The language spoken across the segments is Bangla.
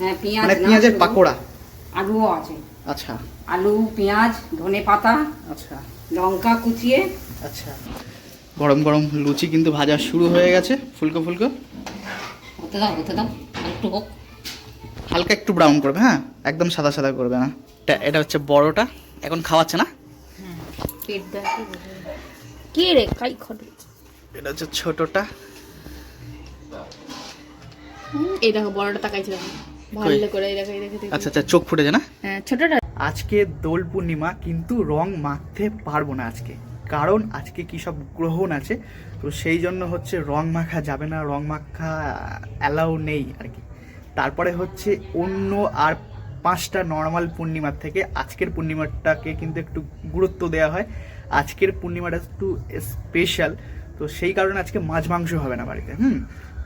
হ্যাঁ পেঁয়াজ, মানে পেঁয়াজের পাকোড়া, আলুও আছে। আচ্ছা আলু, পেঁয়াজ, ধনেপাতা, আচ্ছা লঙ্কা কুচিয়ে। আচ্ছা। গরম গরম লুচি কিন্তু ভাজা শুরু হয়ে গেছে, ফুলকো ফুলকো। হতে দাও একটু হোক। হালকা একটু ব্রাউন করবে, হ্যাঁ, একদম সাদা সাদা করবে না। এটা হচ্ছে বড়টা, এখন খাওয়াচ্ছে না। পেট দেয় কি রে খাই খটে। এটা হচ্ছে ছোটটা। এই দেখো বড়টা তাকাইছে দেখো ভালো করে, এই দেখো এই দেখো। আচ্ছা আচ্ছা, চোখ ফুটেছে না। হ্যাঁ ছোটটা। আজকে দোল পূর্ণিমা, কিন্তু রং মাখতে পারবো না আজকে, কারণ আজকে কি সব গ্রহণ আছে, তো সেই জন্য হচ্ছে রং মাখা যাবে না, রং মাখা অ্যালাউ নেই আর কি। তারপরে হচ্ছে অন্য আর 5টা নর্মাল পূর্ণিমার থেকে আজকের পূর্ণিমাটাকে কিন্তু একটু গুরুত্ব দেওয়া হয়। আজকের পূর্ণিমাটা একটু স্পেশাল, তো সেই কারণে আজকে মাছ মাংস হবে না বাড়িতে।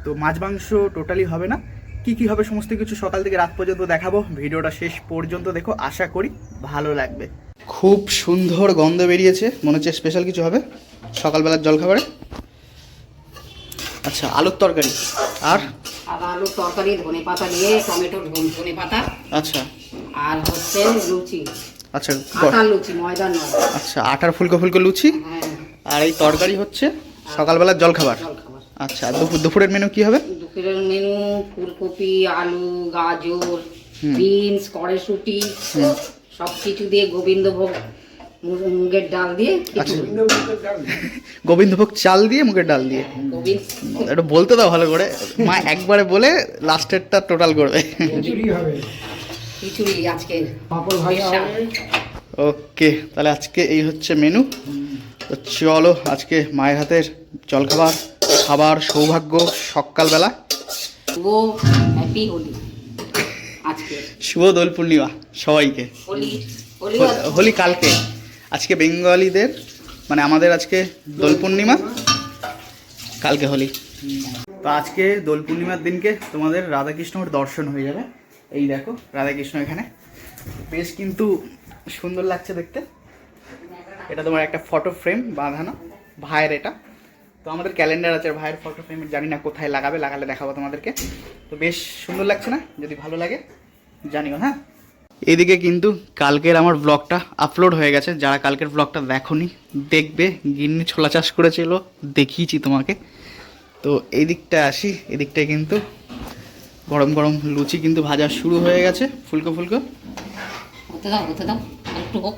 তো মাছ মাংস টোটালি হবে না। কি কি হবে সমস্ত কিছু সকাল থেকে রাত পর্যন্ত দেখাবো, ভিডিওটা শেষ পর্যন্ত দেখো, আশা করি ভালো লাগবে। খুব সুন্দর গন্ধ বেরিয়েছে, মনে হচ্ছে স্পেশাল কিছু হবে সকালবেলার জলখাবারে। আচ্ছা, আলুর তরকারি আর আলুর তরকারি, ধনেপাতা দিয়ে, টমেটো, ধনেপাতা। আচ্ছা আর হচ্ছে লুচি। আচ্ছা আটার লুচি, ময়দার নয়। আচ্ছা, আটার ফুলকো ফুলকো লুচি। হ্যাঁ। আর এই তরকারি হচ্ছে সকালবেলার জলখাবার। আচ্ছা, আর দুপুরের মেনু কি হবে? দুপুরের মেনু ফুলকপি, আলু, গাজর, বিনস, কড়াইশুঁটি সব কিছু দিয়ে গোবিন্দভোগ মুগের ডাল দিয়ে। আচ্ছা, গোবিন্দভোগ চাল দিয়ে, মুগের ডাল দিয়ে। এটা বলতে দাও ভালো করে, মা একবারে বলে লাস্টেরটা টোটাল করবে। খিচুড়ি আজকে। ওকে, তাহলে আজকে এই হচ্ছে মেনু। তো চলো আজকে মায়ের হাতের জলখাবার খাবার সৌভাগ্য সকালবেলা। শুভ হ্যাপি হোলি আজকে। শুভ দোল পূর্ণিমা সবাইকে। হোলি কালকে, আজকে বেঙ্গলিদের মানে আমাদের আজকে দোল পূর্ণিমা, কালকে হোলি। তো আজকে দোল পূর্ণিমার দিনকে তোমাদের রাধাকৃষ্ণর দর্শন হয়ে যাবে। এই দেখো রাধাকৃষ্ণ এখানে, বেশ কিন্তু সুন্দর লাগছে দেখতে। এটা তোমার একটা ফটো ফ্রেম বাঁধানো ভাইয়ের, এটা তো আমাদের ক্যালেন্ডার আছে ভাইয়ের ফটো ফ্রেম, জানি না কোথায় লাগাবে, লাগালে দেখাবো তোমাদেরকে। তো বেশ সুন্দর লাগছে না? যদি ভালো লাগে জানিও, হ্যাঁ। এদিকে কিন্তু কালকের আমার ব্লগটা আপলোড হয়ে গেছে, যারা কালকের ব্লগটা দেখোনি দেখবে। গিন্নি ছোলা চাষ করেছিল, দেখিয়েছি তোমাকে। তো এই দিকটা আসি, এদিকটায় কিন্তু গরম গরম লুচি কিন্তু ভাজা শুরু হয়ে গেছে, ফুলকো ফুলকো। হতে দাও একটু হোক।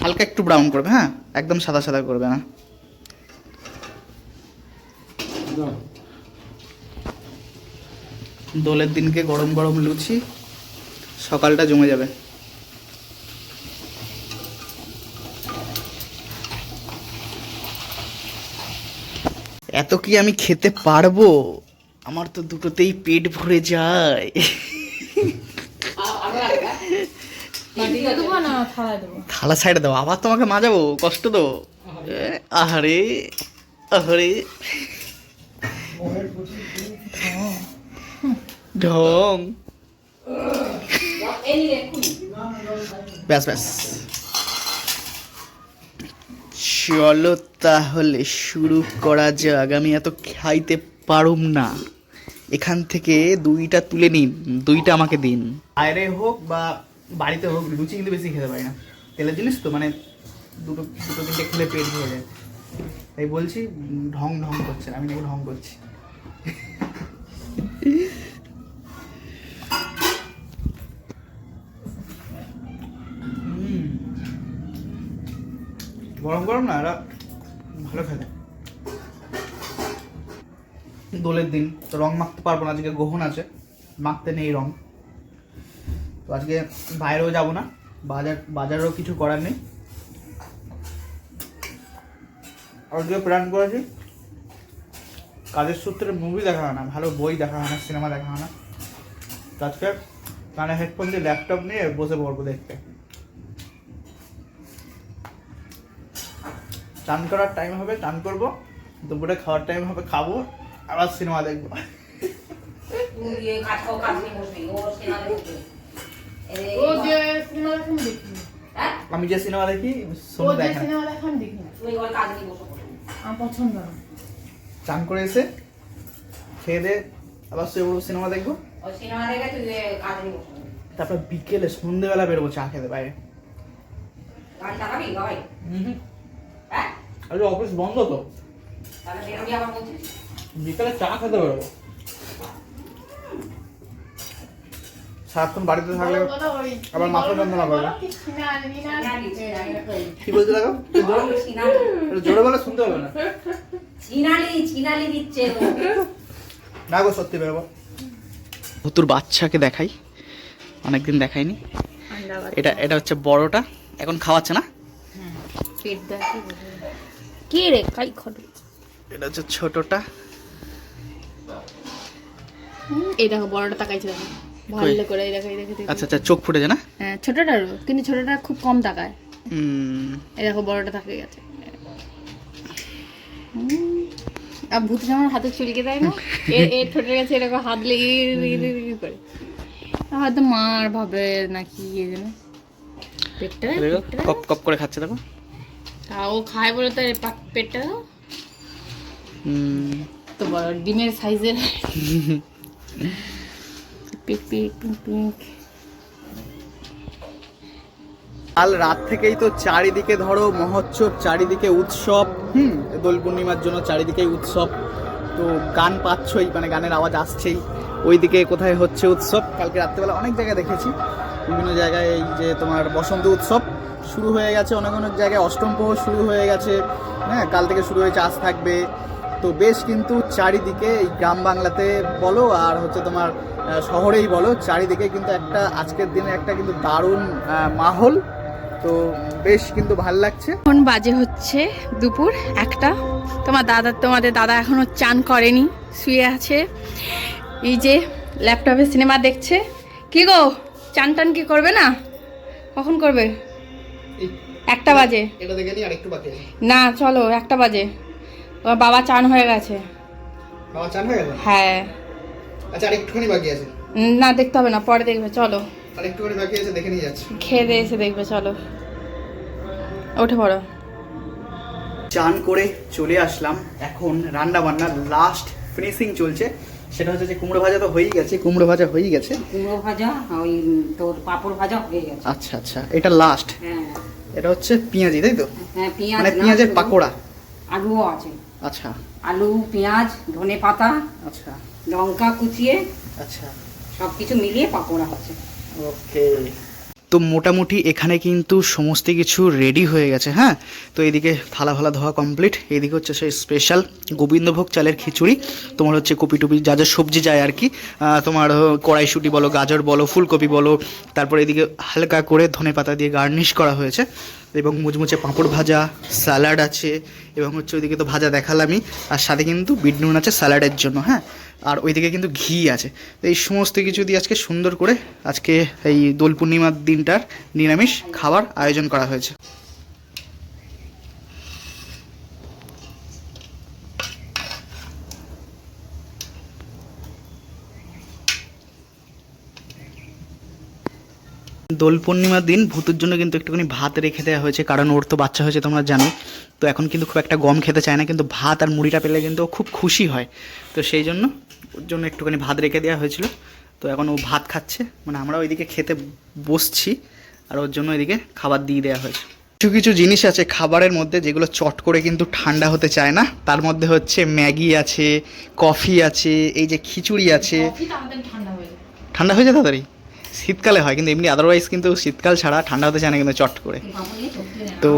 হালকা একটু ব্রাউন করবে, হ্যাঁ, একদম সাদা সাদা করবে না। দোলের দিনকে গরম গরম লুচি, সকালটা জমে যাবে। এত কি আমি খেতে পারবো? আমার তো দুটোতেই পেট ভরে যায়। থালা সাইডে দাও, আবার তোমাকে মাজাবো, কষ্ট তো। আহারে আহারে ঢং। ব্যাস ব্যাস, চলো তাহলে শুরু করা যাক। আমি এত খাইতে পারুম না, এখান থেকে 2টা তুলে নিন, 2টা আমাকে দিন। বাইরে হোক বা বাড়িতে হোক, লুচি কিন্তু বেশি খেতে পারি না, তেলের জিনিস তো, মানে দুটো 3টে খেলে পেট ভরে যায়। তাই বলছি ঢং ঢং করছে, আমি নাকি ঢং করছি। গরম গরম না, এরা ভালো খেলে। দোলের দিন তো রং মাখতে পারবো না, আজকে গ্রহণ আছে, মাখতে নেই রং। তো আজকে বাইরেও যাব না, বাজারেও কিছু করার নেই। আজকে প্ল্যান করেছি কাজের সূত্রে মুভি দেখা হয় না, ভালো বই দেখা হয় না, সিনেমা দেখা হয় না। তো আজকে কানে হেডফোন দিয়ে ল্যাপটপ নিয়ে বসে পড়বো দেখতে। চান করার টাইম হবে চান করবো, দুপুরে খাওয়ার টাইম হবে খাবো, আবার সিনেমা দেখবো। আমি যে সিনেমা দেখি সোনু দেখে চান করে এসে খেয়ে দে আবার শুয়ে পড়বো, সিনেমা দেখবো। ওই সিনেমা দেখে তুই কাজে বসে তারপর বিকেলে সন্ধ্যেবেলা বেরোবো চা খেতে বাইরে। গাড়ি চালাবি ভাই? হ্যাঁ আজ অফিস বন্ধ তো, তাহলে বেরোবি আবার বলছিস? বিকেলে চা খেতে বেরোবো। সারাক্ষণ বাড়িতে থাকলে আবার মাথা যন্ত্রণা করবে। কি বলতে লাগো? জোরে বলে শুনতে হবে না। চিনালি দিচ্ছে না গো, সত্যি বেরোবো। ভুতুর বাচ্চাকে দেখাই, অনেকদিন দেখাইনি। এটা হচ্ছে বড়টা, এখন খাওয়াচ্ছে না। পেট দেখে কে রে কাই খড়। এটা হচ্ছে ছোটটা। এই দেখো বড়টা তাকাইছে দেখো ভালো করে। এই দেখো এই দেখো। আচ্ছা আচ্ছা, চোখ ফুটেছে না? হ্যাঁ ছোটটারও, কিন্তু ছোটটা খুব কম তাকায়। এই দেখো বড়টা তাকিয়ে গেছে। আর ভূত যেমন হাতে চুলকে দেয় না, এর ঠোঁটের কাছে এরকম হাত লেগে করে হয়তো মার ভাবে নাকি যেন পেটটা কপ কপ করে খাচ্ছে দেখো। ও খায় বলে তো পেটটা তো বড় ডিমের সাইজের। পিক পিক পিক। কাল রাত থেকেই তো চারিদিকে ধরো মহোৎসব, চারিদিকে উৎসব। দোল পূর্ণিমার জন্য চারিদিকেই উৎসব। তো গান পাচ্ছই, মানে গানের আওয়াজ আসছেই। ওইদিকে কোথায় হচ্ছে উৎসব, কালকে রাত্রেবেলা অনেক জায়গায় দেখেছি। বিভিন্ন জায়গায় এই যে তোমার বসন্ত উৎসব শুরু হয়ে গেছে, অনেক অনেক জায়গায় অষ্টম প্রহর শুরু হয়ে গেছে। হ্যাঁ, কাল থেকে শুরু হয়েছে, আজ থাকবে। তো বেশ কিন্তু চারিদিকে এই গ্রাম বাংলাতে বলো আর হচ্ছে তোমার শহরেই বলো, চারিদিকে কিন্তু একটা আজকের দিনে একটা কিন্তু দারুণ মাহল। তো বেশ কিন্তু ভাল লাগছে। এখন বাজে হচ্ছে দুপুর 1টা। তোমাদের দাদা এখনো চান করেনি, শুয়ে আছে। এই যে ল্যাপটপে সিনেমা দেখছে। কি গো, চান টান কি করবে না? কখন করবে? 1টা বাজে। এটা দেখে নি, আরেকটু বাকি আছে। না চলো, 1টা বাজে। তোমার বাবা চান হয়ে গেছে। বাবা চান হয়ে গেছে? হ্যাঁ। আচ্ছা, আরেকটুখানি বাকি আছে। না দেখতে হবে না, পরে দেখবে। চলো আরেকটুখানি বাকি আছে, দেখে নিয়ে যাচ্ছি। খেয়ে দিয়ে এসে দেখবে। চলো উঠে পড়ো। চান করে চলে আসলাম। এখন রান্না বান্নার লাস্ট ফিনিশিং চলছে। সেটা হচ্ছে যে কুমড়ো ভাজা তো হয়েই গেছে। কুমড়ো ভাজা ওই তোর পাপড় ভাজা হয়ে গেছে। আচ্ছা আচ্ছা, এটা লাস্ট। হ্যাঁ, এটা হচ্ছে পেঁয়াজি, তাই তো? হ্যাঁ পেঁয়াজ, মানে পেঁয়াজের পাকোড়া। আলুও আছে। আচ্ছা, আলু, পেঁয়াজ, ধনে পাতা, আচ্ছা লঙ্কা কুচিয়ে আচ্ছা, সবকিছু মিলিয়ে পাকোড়া হচ্ছে। ওকে। তো মোটামুটি এখানে কিন্তু সমস্ত কিছু রেডি হয়ে গেছে। হ্যাঁ, তো এদিকে থালা ফালা ধোয়া কমপ্লিট। এদিকে হচ্ছে সেই স্পেশাল গোবিন্দভোগ চালের খিচুড়ি। তোমার হচ্ছে কপি টপি যা যা সবজি যায় আর কি, তোমার কড়াইশুঁটি বলো, গাজর বলো, ফুলকপি বলো। তারপর এদিকে হালকা করে ধনেপাতা দিয়ে গার্নিশ করা হয়েছে, এবং মুচমুচে পাঁপড় ভাজা, স্যালাড আছে, এবং হচ্ছে ওইদিকে তো ভাজা দেখালামই, আর সাথে কিন্তু বিট নুন আছে স্যালাডের জন্য। হ্যাঁ, আর ওইদিকে কিন্তু ঘি আছে। তো এই সমস্ত কিছু দিয়ে আজকে সুন্দর করে আজকে এই দোল পূর্ণিমার দিনটার নিরামিষ খাবার আয়োজন করা হয়েছে। দোল পূর্ণিমার দিন ভূতের জন্য কিন্তু একটুখানি ভাত রেখে দেওয়া হয়েছে, কারণ ওর তো বাচ্চা হয়েছে তোমরা জানো। তো এখন কিন্তু খুব একটা গম খেতে চায় না, কিন্তু ভাত আর মুড়িটা পেলে কিন্তু ও খুব খুশি হয়। তো সেই জন্য ওর জন্য একটুখানি ভাত রেখে দেওয়া হয়েছিল। তো এখন ও ভাত খাচ্ছে, মানে আমরা ওইদিকে খেতে বসছি, আর ওর জন্য ওইদিকে খাবার দিয়ে দেওয়া হয়েছে। কিছু কিছু জিনিস আছে খাবারের মধ্যে যেগুলো চট করে কিন্তু ঠান্ডা হতে চায় না। তার মধ্যে হচ্ছে ম্যাগি আছে, কফি আছে, এই যে খিচুড়ি আছে। ঠান্ডা হয়ে যায় তাড়াতাড়ি, শীতকালে হয়, কিন্তু এমনি আদারওয়াইজ কিন্তু শীতকাল ছাড়া ঠান্ডা হতে চায় না কিন্তু চট করে। তো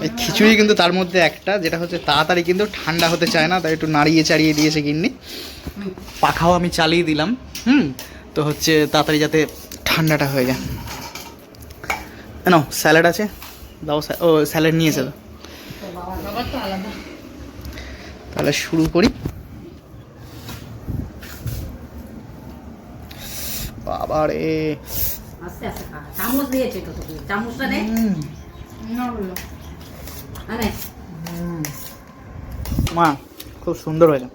এই খিচুড়ি কিন্তু তার মধ্যে একটা, যেটা হচ্ছে তাড়াতাড়ি কিন্তু ঠান্ডা হতে চায় না, তাই একটু নাড়িয়ে চাড়িয়ে দিয়েছে গিন্নি। পাখাও আমি চালিয়ে দিলাম। তো হচ্ছে তাড়াতাড়ি যাতে ঠান্ডাটা হয়ে যায়। কেন স্যালাড আছে, দাও। ও স্যালাড নিয়েছে তো, তাহলে শুরু করি। বাবা রে, আস্তে আস্তে খা। চামচ দিয়েছে তো তোকে, চামচটা নে। মা খুব সুন্দর হয়েছে,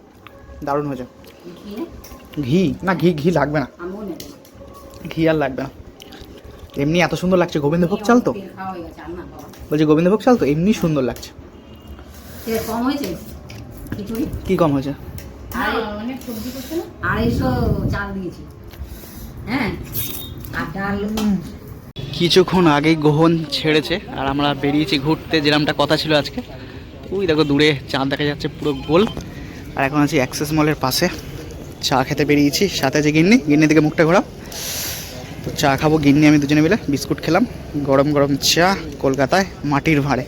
দারুণ হয়েছে। ঘি না, ঘি লাগবে না, ঘি আর লাগবে না। এমনি এত সুন্দর লাগছে। গোবিন্দভোগ চাল তো, বলছি গোবিন্দভোগ চাল তো এমনি সুন্দর লাগছে। কম হয়েছে কি কম হয়েছে? 250 চাল দিয়েছি। হ্যাঁ আর ডাল কিছুক্ষণ আগেই গ্রহণ ছেড়েছে আর আমরা বেরিয়েছি ঘুরতে, যেরকমটা কথা ছিল আজকে। ওই দেখো দূরে চাঁদ দেখা যাচ্ছে পুরো গোল। আর এখন আছি অ্যাক্সেস মলের পাশে, চা খেতে বেরিয়েছি। সাথে আছে গিন্নি থেকে মুখটা ঘোরাও। তো চা খাবো গিন্নি আমি দুজনে মিলে, বিস্কুট খেলাম, গরম গরম চা কলকাতায় মাটির ভাঁড়ে।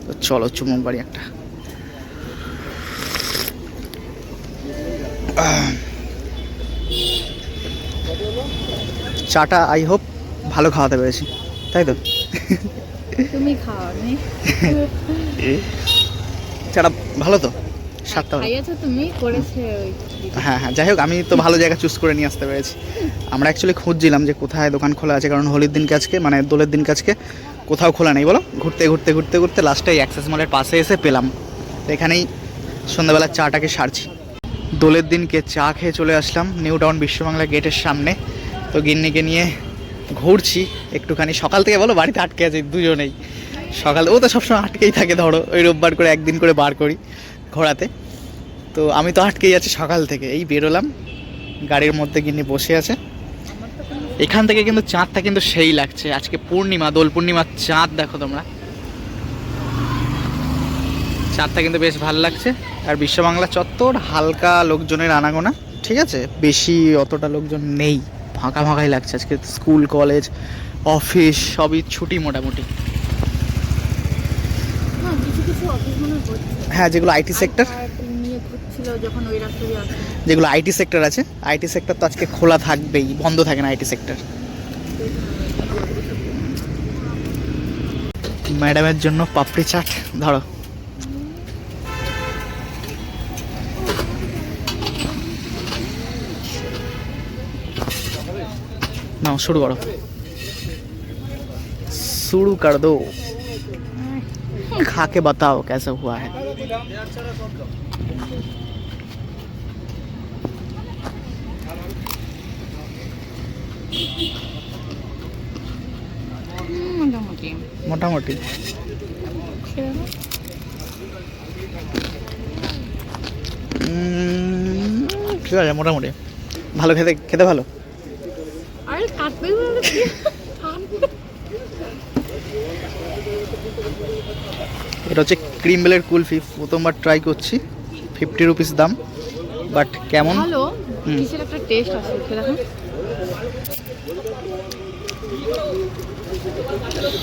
তো চলো চুমুক বাড়ি একটা। চাটা আই হোপ ভালো খাওয়াতে পেরেছি, তাই তো? তুমি খাও নি চাটা ভালো তো, স্বাদটা ভালো। খাইয়েছো তুমি, করেছে ওই হ্যাঁ হ্যাঁ, যাই হোক আমি তো ভালো জায়গা চুজ করে নিয়ে আসতে পেরেছি। আমরা অ্যাকচুয়ালি খুঁজছিলাম যে কোথায় দোকান খোলা আছে, কারণ হোলির দিনকে আজকে মানে দোলের দিনকে আজকে কোথাও খোলা নেই। বলো, ঘুরতে ঘুরতে ঘুরতে ঘুরতে লাস্টে অ্যাক্সেস মলের পাশে এসে পেলাম। তো এখানেই সন্ধ্যাবেলা চাটাকে সারছি। দোলের দিনকে চা খেয়ে চলে আসলাম নিউ টাউন বিশ্ববাংলা গেটের সামনে। তো গিন্নিকে নিয়ে ঘুরছি একটুখানি। সকাল থেকে বলো বাড়িতে আটকে আছে দুজনেই। সকালে ও তো সবসময় আটকেই থাকে, ধরো ওই রোববার করে একদিন করে বার করি ঘোরাতে। তো আমি তো আটকেই আছি সকাল থেকে। এই বেরোলাম, গাড়ির মধ্যে গিন্নি বসে আছে। এখান থেকে কিন্তু চাঁদটা কিন্তু সেই লাগছে। আজকে পূর্ণিমা, দোল পূর্ণিমার চাঁদ দেখো তোমরা। চাঁদটা কিন্তু বেশ ভালো লাগছে। আর বিশ্ববাংলা চত্বর হালকা লোকজনের আনাগোনা, ঠিক আছে, বেশি অতটা লোকজন নেই, ফাঁকা ফাঁকাই লাগছে আজকে। স্কুল কলেজ অফিস সবই ছুটি মোটামুটি। হ্যাঁ, যেগুলো আইটি সেক্টর, যেগুলো আইটি সেক্টর আছে, আইটি সেক্টর তো আজকে খোলা থাকবেই, বন্ধ থাকে না আইটি সেক্টর। ম্যাডামের জন্য পাপড়ি চাট ধরো। নাও শুরু করো, शुरू कर दो, खा के बताओ कैसा हुआ है। মোটামুটি ঠিক আছে, মোটামুটি ভালো, খেতে খেতে ভালো। এটা হচ্ছে ক্রিম বেলের কুলফি, প্রথমবার ট্রাই করছি। 50 রুপিস দাম, বাট কেমন ভালো, কিসের একটা টেস্ট আছে দেখো।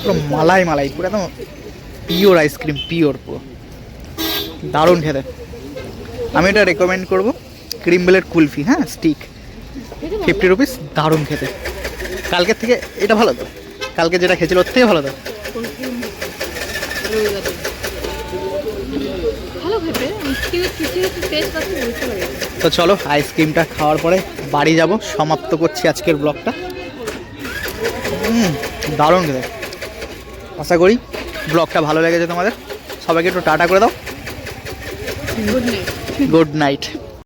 পুরো মালাই মালাই, পুরো একদম পিওর আইসক্রিম, পিওর পুরো দারুণ খেতে। আমি এটা রেকমেন্ড করবো, ক্রিম বেলের কুলফি। হ্যাঁ, স্টিক 50 রুপিস, দারুণ খেতে। কালকের থেকে এটা ভালো তো, কালকে যেটা খেয়েছিল ওর থেকে ভালো তো। তো চলো আইসক্রিমটা খাওয়ার পরে বাড়ি যাব, সমাপ্ত করছি আজকের ব্লগটা। দারুণ খেতে। আশা করি ব্লগটা ভালো লেগেছে তোমাদের। সবাইকে একটু টাটা করে দাও, গুড নাইট।